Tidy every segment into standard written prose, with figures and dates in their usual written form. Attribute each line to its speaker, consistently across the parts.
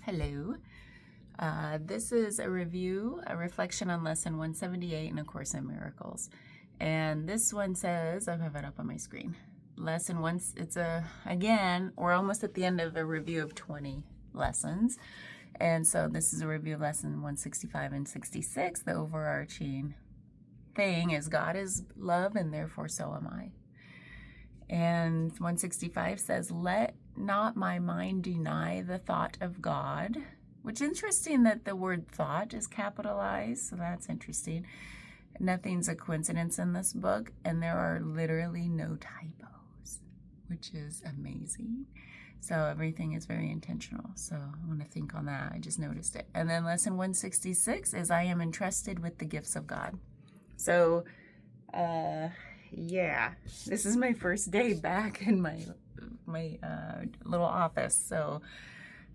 Speaker 1: Hello. This is a review, a reflection on lesson 178 in A Course in Miracles. And this one says, I have it up on my screen. Lesson one, again, we're almost at the end of a review of 20 lessons. And so this is a review of lesson 165 and 66. The overarching thing is God is love and therefore so am I. And 165 says, let not my mind deny the thought of God, which is interesting that the word thought is capitalized, so that's interesting. Nothing's a coincidence in this book, and there are literally no typos, which is amazing. So everything is very intentional, so I want to think on that. I just noticed it. And then lesson 166 is I am entrusted with the gifts of God. So, yeah, this is my first day back in my little office, so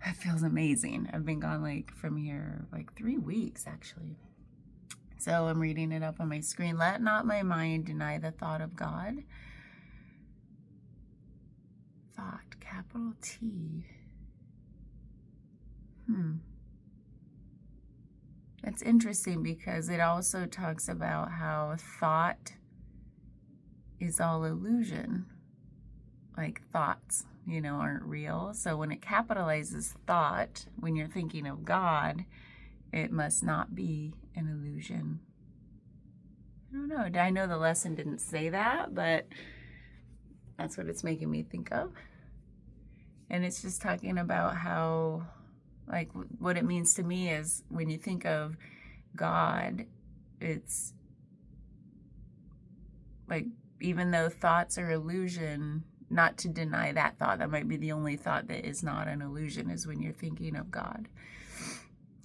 Speaker 1: it feels amazing. I've been gone from here 3 weeks actually. So I'm reading it up on my screen. Let not my mind deny the thought of God. Thought, capital T. That's interesting because it also talks about how thought is all illusion. Like thoughts, aren't real. So when it capitalizes thought, when you're thinking of God, it must not be an illusion. I don't know. I know the lesson didn't say that, but that's what it's making me think of. And it's just talking about how, what it means to me is when you think of God, it's even though thoughts are illusion, not to deny that thought. That might be the only thought that is not an illusion, is when you're thinking of God.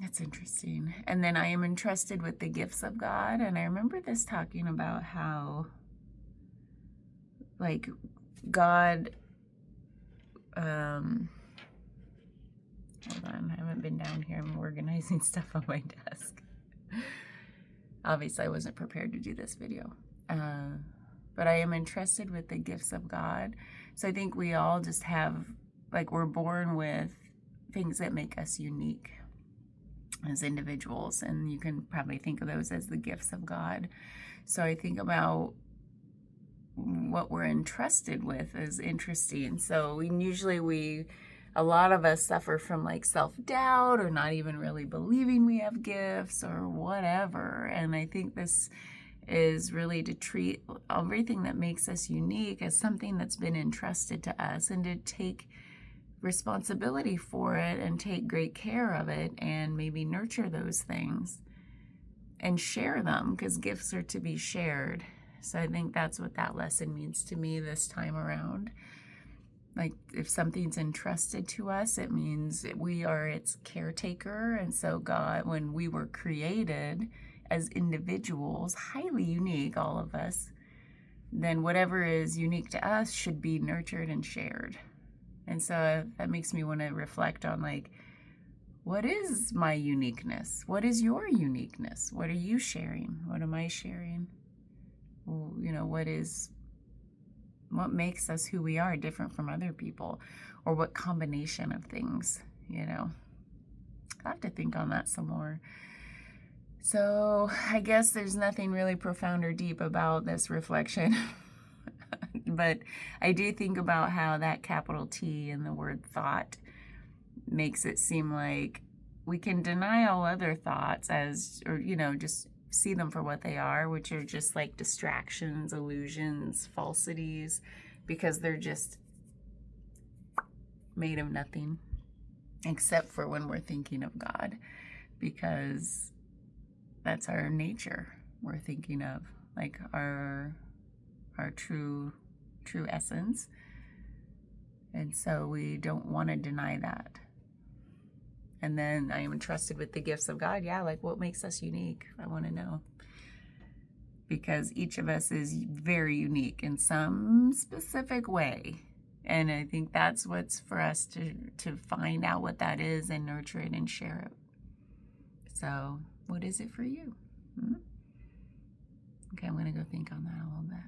Speaker 1: That's interesting. And then I am entrusted with the gifts of God. And I remember this talking about how, God, hold on, I haven't been down here. I'm organizing stuff on my desk. Obviously, I wasn't prepared to do this video. But I am entrusted with the gifts of God. So I think we all just have, we're born with things that make us unique as individuals. And you can probably think of those as the gifts of God. So I think about what we're entrusted with is interesting. So a lot of us suffer from self-doubt or not even really believing we have gifts or whatever. And I think this is really to treat everything that makes us unique as something that's been entrusted to us and to take responsibility for it and take great care of it and maybe nurture those things and share them, because gifts are to be shared. So I think that's what that lesson means to me this time around. If something's entrusted to us, it means we are its caretaker. And so God, when we were created as individuals, highly unique, all of us, then whatever is unique to us should be nurtured and shared. And so that makes me want to reflect on what is my uniqueness? What is your uniqueness? What are you sharing? What am I sharing? Well, what makes us who we are different from other people, or what combination of things, I have to think on that some more. So I guess there's nothing really profound or deep about this reflection, but I do think about how that capital T in the word thought makes it seem like we can deny all other thoughts just see them for what they are, which are just distractions, illusions, falsities, because they're just made of nothing, except for when we're thinking of God, because that's our nature. We're thinking of our true essence. And so we don't want to deny that. And then I am entrusted with the gifts of God. Yeah, what makes us unique? I want to know. Because each of us is very unique in some specific way. And I think that's what's for us to find out what that is and nurture it and share it. So what is it for you? Okay, I'm going to go think on that a little bit.